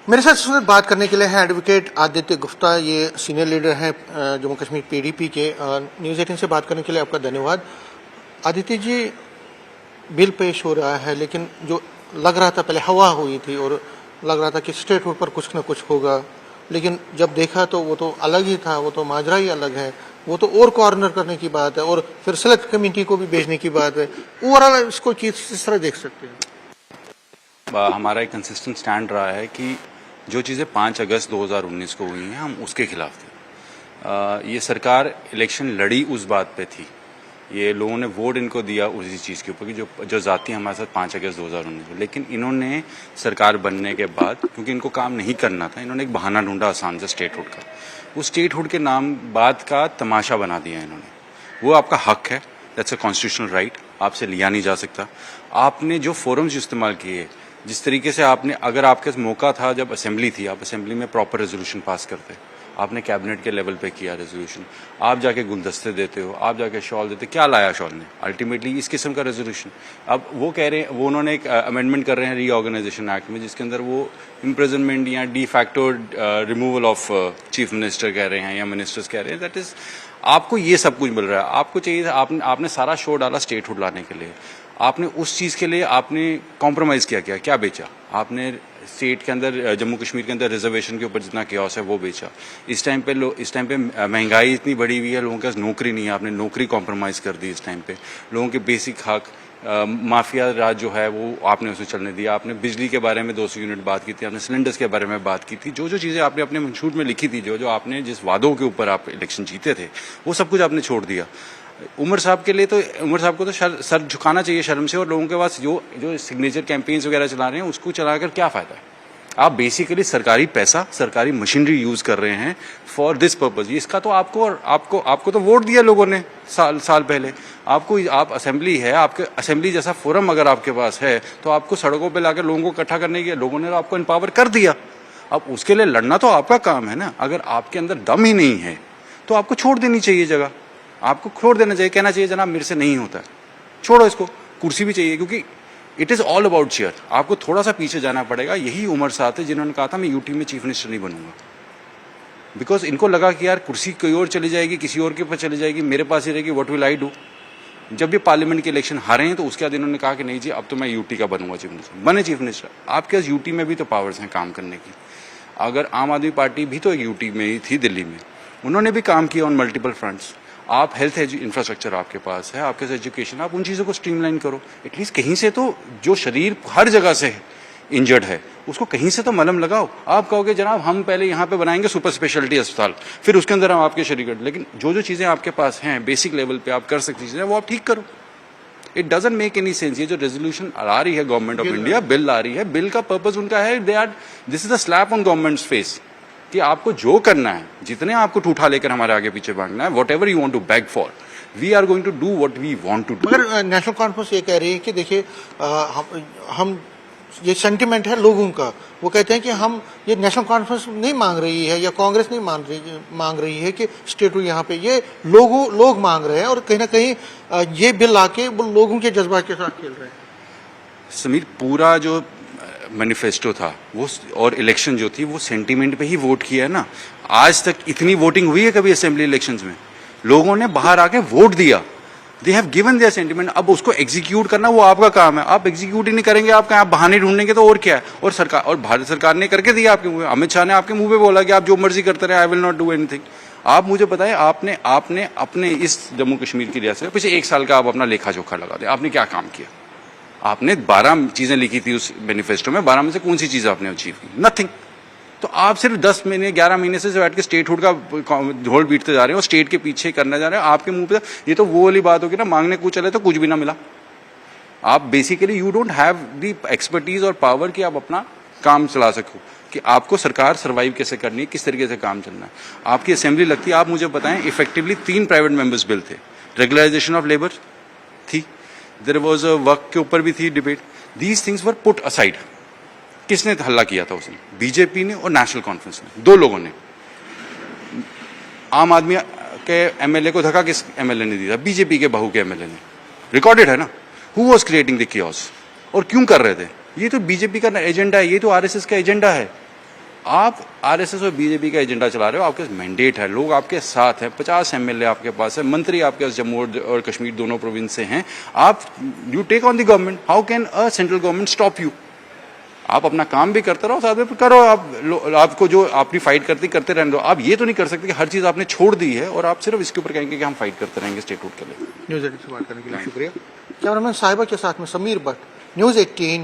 मेरे साथ इस वक्त बात करने के लिए हैं एडवोकेट आदित्य गुप्ता। ये सीनियर लीडर हैं जम्मू कश्मीर पीडीपी के। न्यूज़ 18 से बात करने के लिए आपका धन्यवाद। आदित्य जी, बिल पेश हो रहा है, लेकिन जो लग रहा था, पहले हवा हुई थी और लग रहा था कि स्टेट हुड पर कुछ ना कुछ होगा, लेकिन जब देखा तो वो तो अलग ही था, वो तो माजरा ही अलग है, वो तो और कॉर्नर करने की बात है और फिर सेलेक्ट कमेटी को भी भेजने की बात है। ओवरऑल इसको किस तरह देख सकते हैं? हमारा एक कंसिस्टेंट स्टैंड रहा है कि जो चीज़ें 5 अगस्त 2019 को हुई हैं हम उसके खिलाफ थे। ये सरकार इलेक्शन लड़ी उस बात पे थी, ये लोगों ने वोट इनको दिया उसी चीज़ के ऊपर कि जो जाति हमारे साथ 5 अगस्त 2019 को। लेकिन इन्होंने सरकार बनने के बाद, क्योंकि इनको काम नहीं करना था, इन्होंने एक बहाना ढूंढा आसान से स्टेटहुड का। उस स्टेटहुड के नाम बात का तमाशा बना दिया इन्होंने। वो आपका हक है, दैट्स अ कॉन्स्टिट्यूशनल राइट, आपसे लिया नहीं जा सकता। आपने जो फोरम्स इस्तेमाल किए, जिस तरीके से आपने, अगर आपके मौका था जब असेंबली थी, आप असेंबली में प्रॉपर रेजोल्यूशन पास करते, आपने कैबिनेट के लेवल पे किया रेजोल्यूशन, आप जाके गुलदस्ते देते हो, आप जाके शॉल देते, क्या लाया शॉल ने? अल्टीमेटली इस किस्म का रेजोल्यूशन। अब वो कह रहे हैं, वो उन्होंने एक अमेंडमेंट कर रहे हैं रीऑर्गेनाइजेशन एक्ट में, जिसके अंदर वो इम्प्रिजनमेंट या de facto removal of chief minister कह रहे हैं या मिनिस्टर्स कह रहे हैं। दैट इज, आपको ये सब कुछ मिल रहा है। आपको चाहिए, आपने सारा शो डाला स्टेटहुड लाने के लिए, आपने उस चीज़ के लिए आपने कॉम्प्रोमाइज़ क्या बेचा? आपने स्टेट के अंदर, जम्मू कश्मीर के अंदर रिजर्वेशन के ऊपर जितना क्योस है वो बेचा। इस टाइम पे महंगाई इतनी बढ़ी हुई है, लोगों के पास नौकरी नहीं है, आपने नौकरी कॉम्प्रोमाइज़ कर दी। इस टाइम पे लोगों के बेसिक हक, माफिया राज जो है वो आपने उसे चलने दिया। आपने बिजली के बारे में 200 यूनिट बात की थी, आपने सिलेंडर्स के बारे में बात की थी। जो चीज़ें आपने अपने मंशूर में लिखी थी, जो आपने जिस वादों के ऊपर आप इलेक्शन जीते थे, वो सब कुछ आपने छोड़ दिया। उमर साहब के लिए तो, उमर साहब को तो सर झुकाना चाहिए शर्म से। और लोगों के पास जो सिग्नेचर कैंपेन्स वगैरह चला रहे हैं, उसको चलाकर क्या फ़ायदा है? आप बेसिकली सरकारी पैसा, सरकारी मशीनरी यूज़ कर रहे हैं फॉर दिस पर्पज़। इसका तो आपको तो वोट दिया लोगों ने साल पहले। आप असेंबली है, आपके असेंबली जैसा फोरम अगर आपके पास है, तो आपको सड़कों पे लाकर लोगों को इकट्ठा करने के लोगों ने आपको एम्पावर कर दिया। अब उसके लिए लड़ना तो आपका काम है ना। अगर आपके अंदर दम ही नहीं है तो आपको छोड़ देनी चाहिए जगह, आपको छोड़ देना चाहिए, कहना चाहिए जनाब मेरे से नहीं होता है, छोड़ो इसको। कुर्सी भी चाहिए, क्योंकि it is all about chair. आपको थोड़ा सा पीछे जाना पड़ेगा। यही उमर साहब थे जिन्होंने कहा था मैं यूटी में चीफ मिनिस्टर नहीं बनूंगा, बिकॉज इनको लगा कि यार कुर्सी कोई और चली जाएगी, किसी और के ऊपर चली जाएगी, मेरे पास ही रहेगी, व्हाट विल आई डू। जब ये पार्लियामेंट के इलेक्शन हारे हैं तो उसके बाद इन्होंने कहा कि नहीं जी, अब तो मैं यूटी का बनूंगा चीफ मिनिस्टर। बने चीफ मिनिस्टर। आपके पास यूटी में भी तो पावर्स हैं काम करने की। अगर आम आदमी पार्टी भी तो एक यूटी में ही थी, दिल्ली में, उन्होंने भी काम किया ऑन मल्टीपल फ्रंट्स। आप हेल्थ इंफ्रास्ट्रक्चर आपके पास है, आपके पास एजुकेशन, आप उन चीज़ों को स्ट्रीमलाइन करो। एटलीस्ट कहीं से तो, जो शरीर हर जगह से इंजर्ड है, उसको कहीं से तो मलहम लगाओ। आप कहोगे जनाब हम पहले यहाँ पे बनाएंगे सुपर स्पेशलिटी अस्पताल, फिर उसके अंदर हम आपके शरीर, लेकिन जो चीज़ें आपके पास हैं बेसिक लेवल पे आप कर सकती चीज़ें, वो आप ठीक करो। It doesn't make any sense. ये जो रेजोल्यूशन आ रही है गवर्नमेंट ऑफ इंडिया, बिल आ रही है, बिल का पर्पज उनका है, this is a slap on governments face, कि आपको जो करना है, जितने आपको ठूठा लेकर हमारे आगे पीछे भागना है, whatever you want to beg for, we are going to do what we want to do. मगर नेशनल कॉन्फ्रेंस ये कह रही है कि देखिए, हम ये सेंटिमेंट है लोगों का। वो कहते हैं कि हम, ये नेशनल कॉन्फ्रेंस नहीं मांग रही है या कांग्रेस नहीं मांग रही है कि स्टेट यहाँ पे, ये लोग मांग रहे हैं और कहीं ना कहीं ये बिल आके वो लोगों के जज्बात के साथ खेल रहे हैं। समीर, पूरा जो मैनिफेस्टो था वो और इलेक्शन जो थी वो सेंटीमेंट पे ही वोट किया है ना। आज तक इतनी वोटिंग हुई है कभी असेंबली इलेक्शंस में? लोगों ने बाहर आके वोट दिया, they have given their sentiment. अब उसको एग्जीक्यूट करना वो आपका काम है। आप एग्जीक्यूट ही नहीं करेंगे, आप कहीं आप बहाने ढूंढेंगे तो और क्या है। और भारत सरकार ने करके दिया आपके मुंह, अमित शाह ने आपके मुंह पे बोला कि आप जो मर्जी करते रहे, I will not do anything. आप मुझे बताएं, आपने अपने इस जम्मू कश्मीर की रियासत पिछले 1 साल का आप अपना लेखा जोखा लगा दें, आपने क्या काम किया? आपने 12 चीजें लिखी थी उस मैनिफेस्टो में, 12 में से कौन सी चीज आपने अचीव की? नथिंग। तो आप सिर्फ 10 महीने 11 महीने से बैठ के स्टेटहुड का ढोल पीटते जा रहे हो, स्टेट के पीछे करने जा रहे हो। आपके मुंह पे ये तो वो वाली बात होगी ना, मांगने कुछ चले तो कुछ भी ना मिला। आप basically you don't have the expertise और पावर कि आप अपना काम चला सको, कि आपको सरकार सर्वाइव कैसे करनी है, किस तरीके से काम चलना है। आपकी असेंबली लगती है, आप मुझे बताएं, इफेक्टिवली 3 प्राइवेट मेंबर्स बिल थे। रेगुलराइजेशन ऑफ लेबर थी, देयर वाज अ वर्क के ऊपर भी थी debate. These things were put aside. किसने हल्ला किया था उसने? बीजेपी ने और नेशनल कॉन्फ्रेंस ने, 2 लोगों ने। आम आदमी के एमएलए को धक्का किस एमएलए ने दिया? बीजेपी के बहू के एमएलए ने। रिकॉर्डेड है ना, who was creating the chaos और क्यों कर रहे थे? ये तो बीजेपी का एजेंडा है, ये तो आरएसएस का एजेंडा है। आप आरएसएस और बीजेपी का एजेंडा चला रहे हो, आपके मैंडेट है, लोग आपके साथ हैं, 50 एमएलए आपके पास है, मंत्री आपके पास जम्मू और कश्मीर दोनों प्रोविंस से हैं, आप you take on the government, how can a central government stop you? आप अपना काम भी करते रहो, साथ में करो, आपको जो अपनी फाइट करते रहने दो। आप ये तो नहीं कर सकते कि हर चीज आपने छोड़ दी है और आप सिर्फ इसके ऊपर कहेंगे कि हम फाइट करते रहेंगे स्टेटहुड के लिए। न्यूज़ 18 से बात करने के लिए शुक्रिया। कैमरामैन साहिबा के साथ में समीर भट्ट, न्यूज़ 18